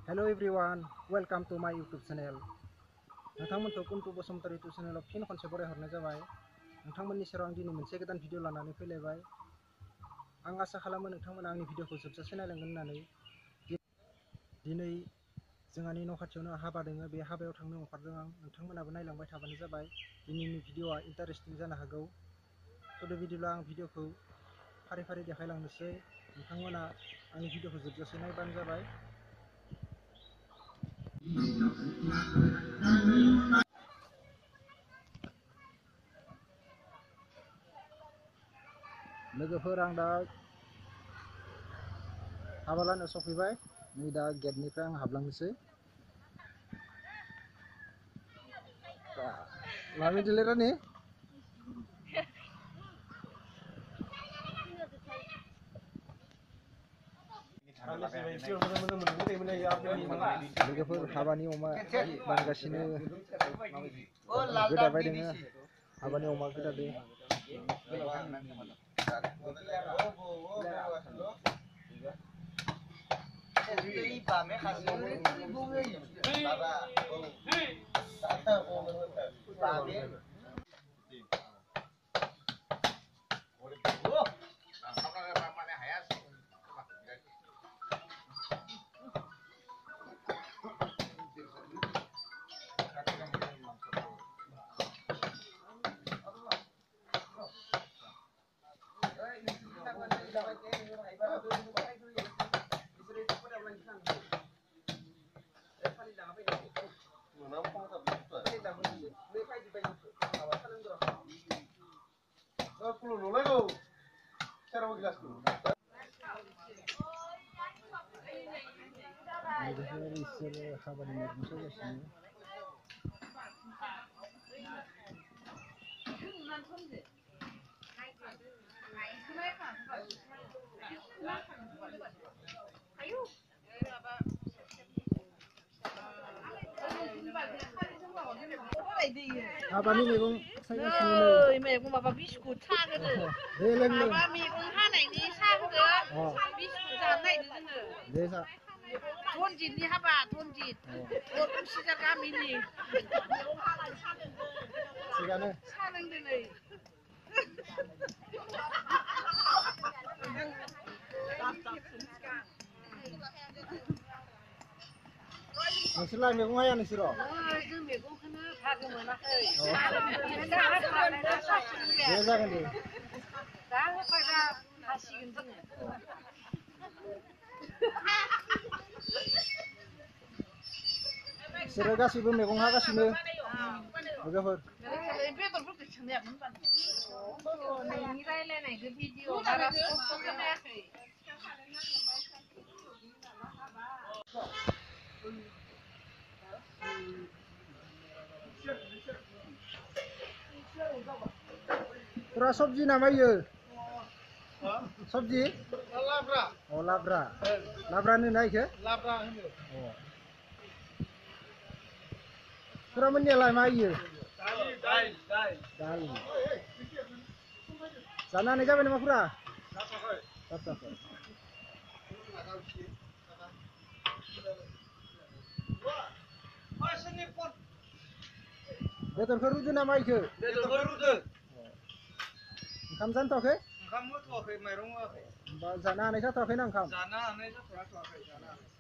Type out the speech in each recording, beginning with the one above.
Hello everyone, welcome to my YouTube channel. नोंथांमोनखौ कुन्तु Basumatary YouTube channel आव फिन खनसे बरायहरनाय जाबाय। नोंथांमोननि सेराव आं दिनै मोनसे गोदान भिडिअ लानानै फैलायबाय। आं आसा खालामो नोंथांमोना आंनि भिडिअखौ जोबजासे नायलांगोन होननानै। दिनै जोंहानि न' खाथियावनो हाबा दोङो, बे हाबायाव थांनो ओंखारदों आं। नोंथांमोनाबो नायलांबाय थाबानो जाबाय। दिनैनि भिडिअआ इन्टारेस्टिं जानो हागौ। थ' बिदिब्ला आं भिडिअखौ फारि फारि देखायलांनोसै। नोंथांमोना आंनि भिडिअखौ जोबजासे नायबानो जाबाय। लोगोफोर आं दा हाबा लानो सफैबाय। नै दा गेटनिफ्राय आं हाबलांनोसै। Mummy दिलेरा nih? लोगोफोर हाबानि अमा बानायगासिनो गोदाबाय दोङो। हाबानि अमा गोदादो। हाबानि मैगं सायगासिनो मैगं माबा बिस्कुट साहा होदो माबा मैगं हानायनि साहा होदो बिस्कुट जानो नागिरदों जोङो धनजितनि हाबा धनजित सिजा गामिनि थिगानो साहा लोंदों नै नोंसोरलाय मैगं हाया नोंसोरो? जों मैगंखौनो भागो मोनाखै दे जागोन दे दा होफैबा हासिगोन जोङो बिसोरो गासैबो मैगं हागासिनो लोगोफोर बेदरफोरखौ सोंनायामोन नोंनि रायलायनायखौ भिडिअ बारा स्पस्त खोनायाखै पूरा सब्जी नामा इयो? सब्जी? लाब्रा। अ लाब्रा। लाब्रा होनो ना इखो? लाब्रा होनो। अ। पूरा मोननियालाय मा इयो? दालि। जानो हानाय जाबाय नामा पूरा? जाथ'वाखै। बेदरखौ रुदो नामा इखो? बेदरखौ रुदो। ओंखाम जानथ'वाखै? ओंखाम होथ'वाखै, माइरं होआखै। होमबा जानो हानाय जाथ'वाखैना ओंखाम? जानो हानाय जाथ'वाखै, जानो हानाय।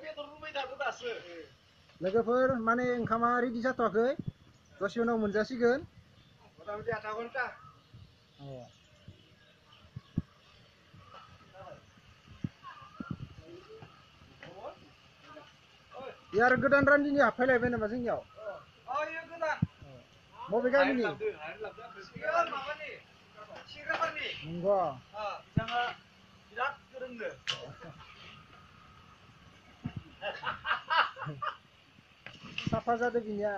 बेदर रुबाय थादो दासो। लोगोफोर माने ओंखामा रेडि जाथ'वाखै। दसे उनाव मोनजासिगोन। मथा-मथि आधा घन्टा। अ। आरो गोदान रान्दिनि हाबफैलायबाय नामा जोंनियाव? इयो गोदान। बबे गामिनि? माबानि सिग्राबारि। नंगौ। बिथाङा बिराद गोरोंनो। साफा जादों बिनिया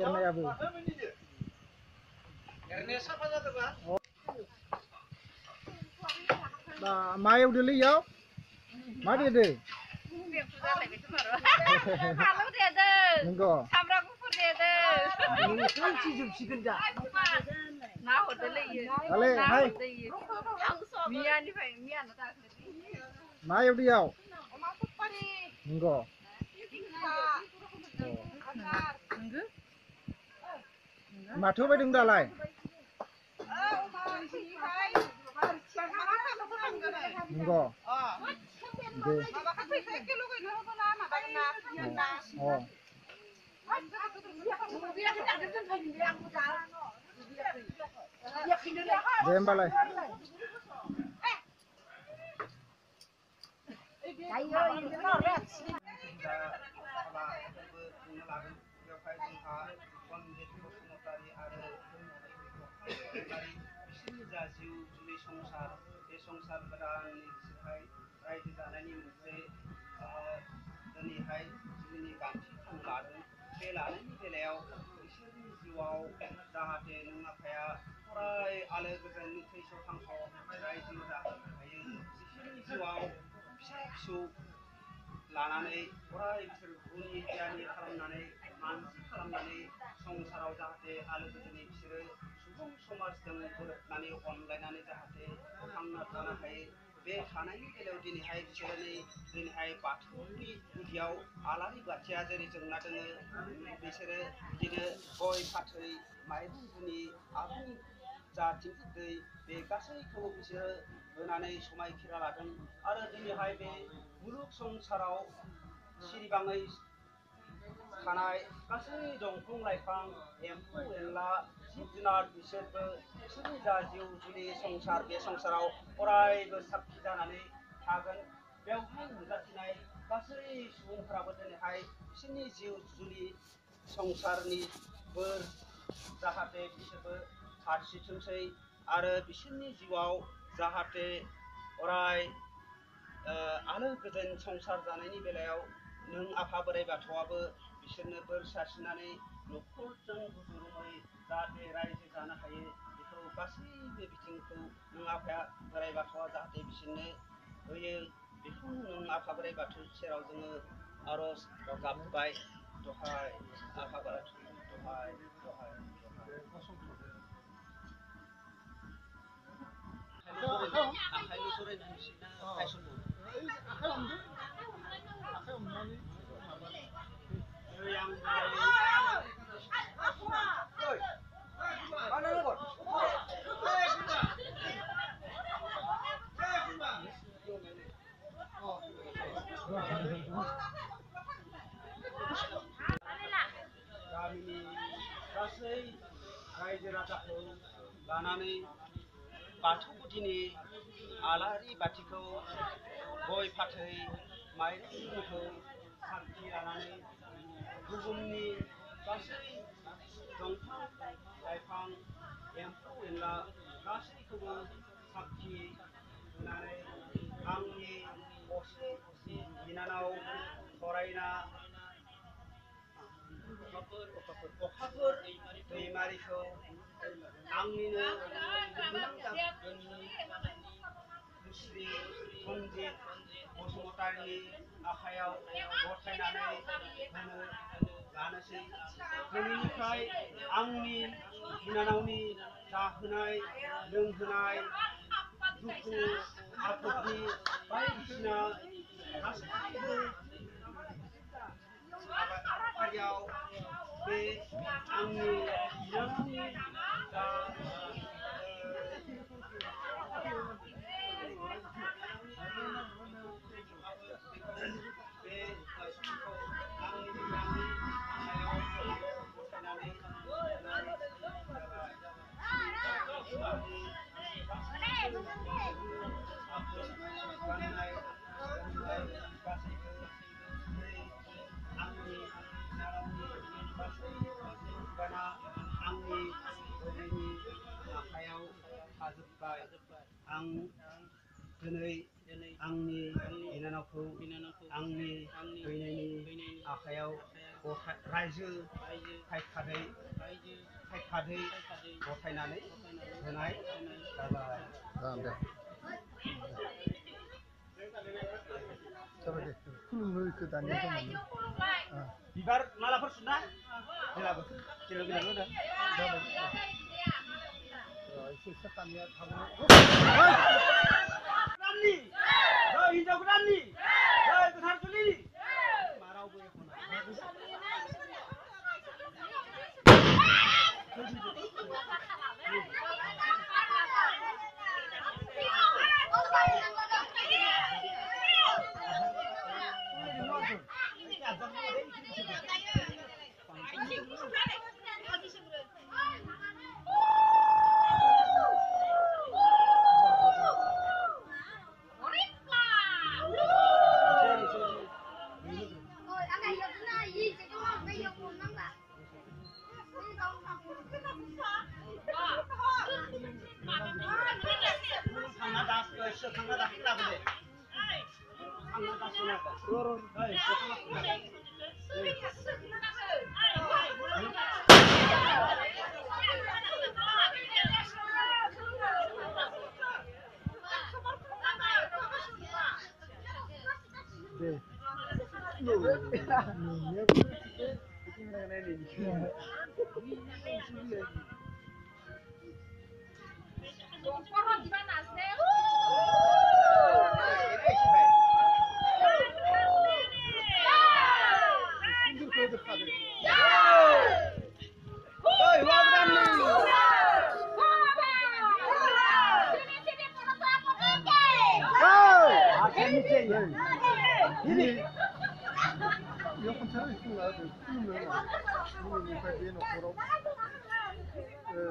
एरनायाबो। एरनाया साफा जादोंबा? मा एवदोलै इयाव? मा देदो? फालौ देदों। नंगौ। सामब्राम गुफुर देदों। ना हरदोलै इयो। दालाय हाय। 미안이파이 미안하다 마 어디야व 엄마 꽃파리 nunggu nunggu माथो बायदों दालाय nunggu dे dे होमबालाय बिसोरनि जा जिउ जुलि संसार बे संसार गोदाननि बिसोरहाय रायजो जानायनि मोनसे दिनैहाय जिउनि गांथि थां लादों बे लानायनि बेलायाव बिसोरनि जिउआव जाहाथे नों आफाया अराय आलो गोजोन थैस' थांस' रायजो जाहोनो हायो बिसोरनि जिउआव फिसा फिसौ लानानै अराय बिसोर गुनि गियानि खालामनानै मानसि खालामनानै संसाराव जाहाथे आलो गोजोनै बिसोरो सुबुं समाजजों गोरोबनानै अनलायनानै जाहाथे थांना थानो हायो बे थानायनि बेलायाव दिनैहाय बिसोरो दिनैहाय बाथौनि गुदियाव आलारि बाथिया जेरै जोंना दोङो बिसोरो बिदिनो गय फाथै माइरं गुनि आबुं जा थिंखि दै बे गासैखौबो बिसोरो होनानै समायखिरा लादों आरो दिनैहाय बे मुलुग संसाराव सिरिबाङै थानाय गासै दंफां लाइफां एम्फौ एनला जिब जुनार बिसोरबो बिसोरनि जा जिउ जुलि संसार बे संसाराव अरायबो साक्षि जानानै थागोन बेवहाय नुजाथिनाय गासै सुबुंफोराबो दिनैहाय बिसोरनि जिउ जुलि संसारनि बोर जाहाथे बिसोरबो सारस्रिथोंसै आरो बिसोरनि जिउआव जाहाथे अराय आलो गोजोन संसार जानायनि बेलायाव नों आफा बोराइ बाथौआबो बिसोरनो बोर सारस्रिनानै न'खरजों रुजुरुमै जाहाथे रायजो जानो हायो बेखौ गासैबो बिथिंखौ नों आफाया बोराइ बाथौआ जाहाथे बिसोरनो होयो बेखौ नों आफा बोराइ बाथौ सेराव जोङो आर'ज गाबबाय दहाय आफा बोराइ दहाय दहाय आखाइल' जरायनानैसै ना आखाइ समाव आखाइ हमनानै गामिनि गासै रायजो राजाखौ लानानै बाथौ गुदिनि आलारि बाथिखौ गय फाथै माइरंखौ साखि लानानै बुहुमनि गासै दंफां लाइफां एम्फौ एनला गासैखौबो साखि होनानै आंनि असे बिनानाव फरायना अखाफोर दैमारिखौ आंनिनो श्री सन्जित बसुमतारिनि आखायाव गथायनानै होनो लानोसै दिनैनिफ्राय आंनि बिनानावनि जाहोनाय लोंहोनाय दुखु आफोदनि बायदिसिना गासैबो हाबाफारियाव बे आंनि बिनानावनि जा आं दिनै आंनि बिनानावखौ आंनि दैनायनि आखायाव रायजो खायखादै गथायनानै होनाय जाबाय। बिबार मालाफोर सुना जेराबो जेराव गोदाननि जय हिनजाव गोदाननि जय गोथार जुलिनि मारावबो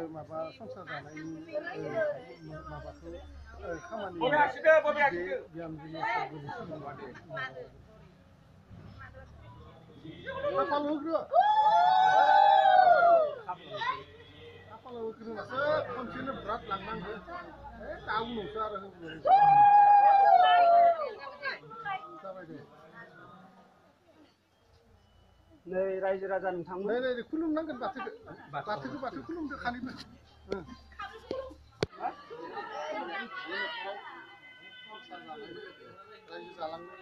माबा संसार जानायनि माबाखौ खामानि बिहामजोनि खाफाल होग्रो खाफाल होग्रोनासो खनसेनो बिराद लांनांगौ दा उनावसो आरो जाबाय दे नै रायजो राजा नोंथांमोन नै खुलुमनांगोन बाथौ खुलुमदो खालिबो रायजो जालांनो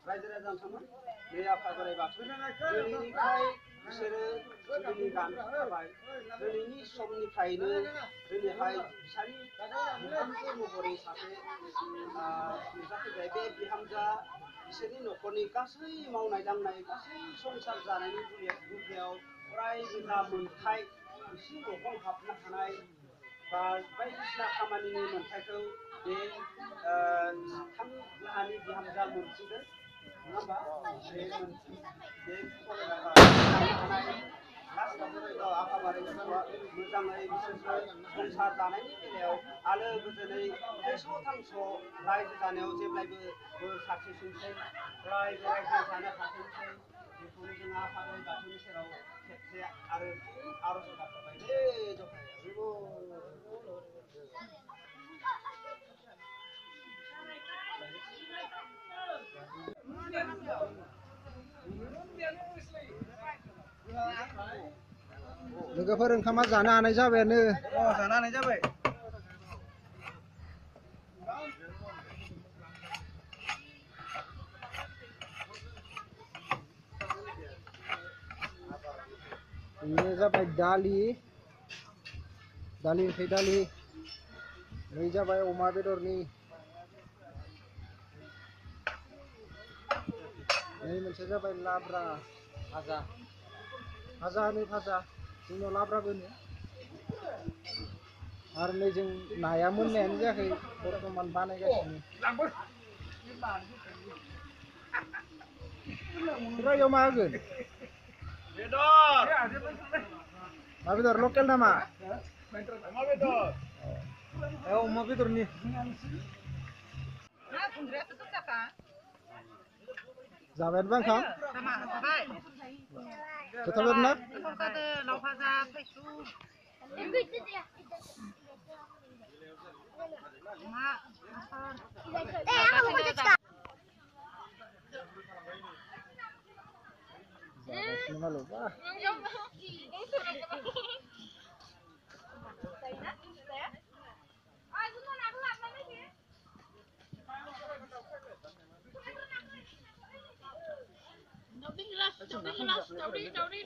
रायजो राजा नोंथांमोन बे आफा बोराइ बाथौ दिनैनिफ्राय बिसोरो जुलिनि गान थाबाय दिनैनि समनिफ्रायनो दिनैहाय बिसानि बिहामजो महरै सासे नुजाफैबाय बे बिहामजोआ बिसोरनि न'खरनि गासै मावनाय दांनाय गासै संसार जानायनि गुदियाव अरायबो मोनथाय इसिं न'खर हाबनो हानाय बा बायदिसिना खामानिनि मोनथायखौ बे थाम लाहानि बिहामजोआ मोनसिगोन नङा होमबा बे आफा बोराइ बाथौआ मोजाङै बिसोरखौ संसार जानायनि बेलायाव आलो गोजोनै थैस' थांस' रायजो जानायाव जेब्लायबो बोर सारस्रिथोंसै रायजो जानो हाथोंसै बेखौनो जों आफा बोराइ बाथौनि सेराव खेबसे आरो आर'ज गाबबाय दे जखाया लोगोफोर ओंखामा जानो हानाय जाबायानो जानो हानाय जाबाय बेनो जाबाय दालि ओंख्रि दालि नै जाबाय अमा बेदरनि नै मोनसे जाबाय लाब्रा भाजा होनो भाजा जोंनाव लाब्राबो होनो आरो नै जों नाया मोननायानो जायाखै बर्थमान बानायगासिनो रायजोआव मा होगोन मा बेदर लकेल नामा अमा बेदरनि जाबायानो बांखा गोथाव जादों ना लाव भाजा थाइसु जागासिनो मालाय बा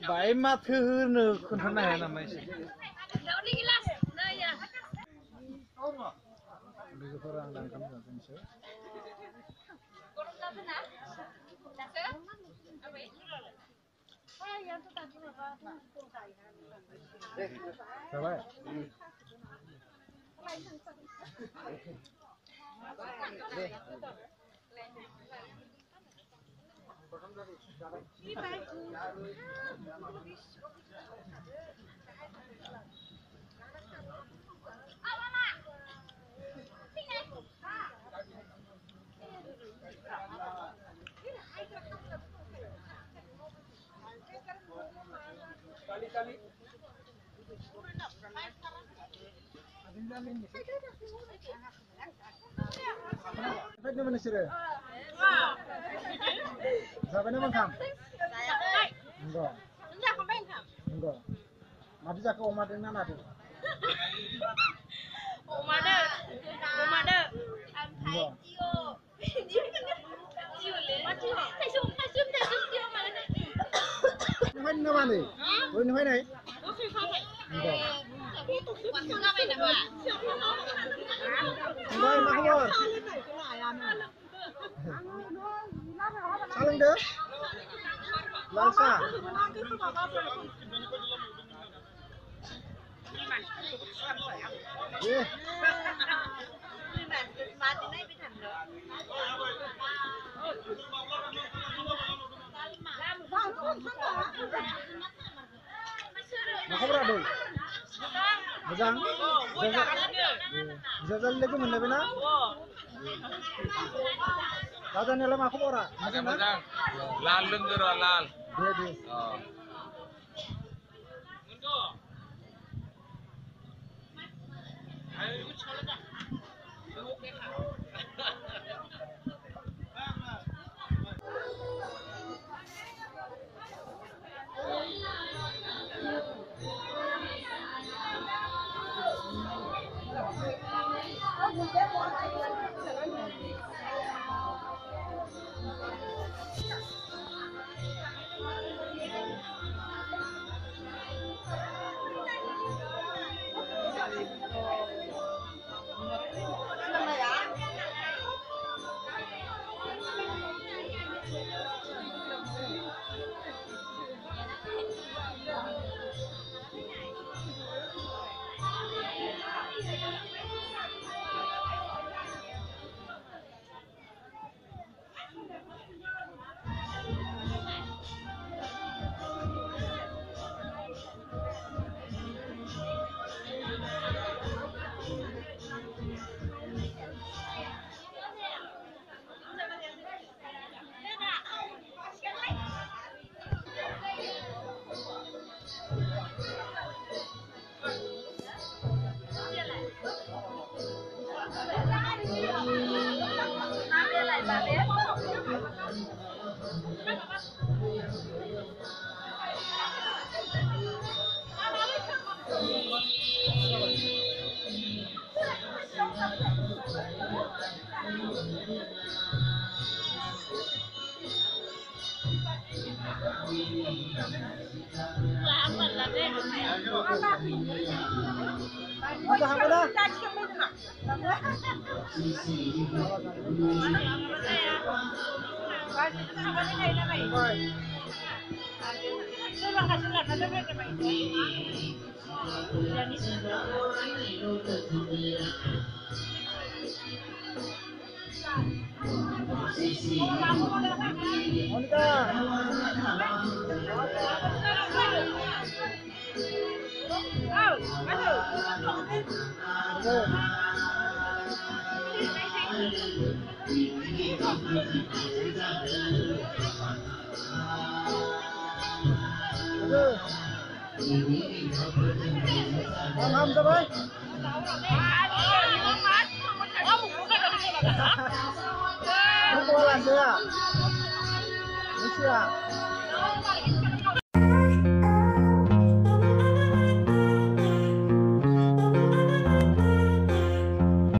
बाय माथो होनो खोन्थानो हाया नामा एसे लोगोफोर आं दा ओंखाम जाफैनोसै जाबाय Baik naman sila. Sabi naman kam. Enggak. Enggak. Mati jak ke oma dengan nadi. Omada. Enggak. Ini nama nih. Oh ini mana? Enggak. Enggak, mak keluar. Saling deh. Lansa. Iya. Mak keluar deh. Mojang. Jajal lagi mana bina? Kata ni lama aku ora. Mojang. Lal lenggero lal. Deh. Oh. Apa apa dah? Monica. Paham sampai? Bukulah saya. Bisa.